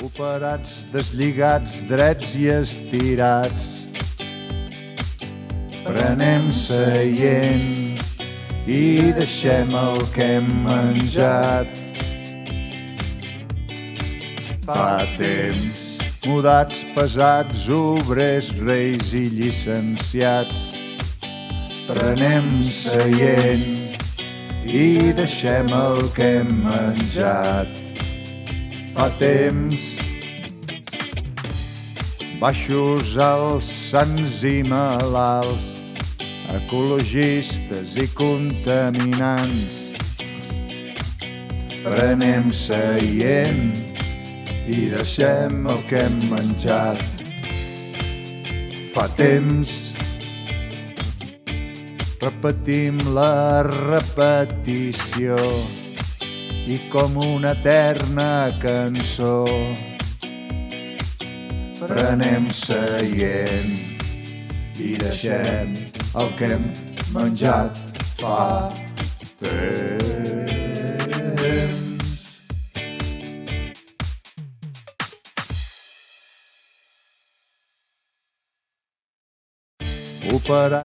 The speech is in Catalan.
Operats, deslligats, drets i estirats. Prenem seient i deixem el que hem menjat. Fa temps, mudats, pesats, obrers, reis i llicenciats. Prenem seient i deixem el que hem menjat. Fa temps, baixos, alts, sants i malalts, ecologistes i contaminants. Prenem seient i deixem el que hem menjat. Fa temps, repetim la repetició i com una eterna cançó prenem seient i deixem el que hem menjat fa temps. Operar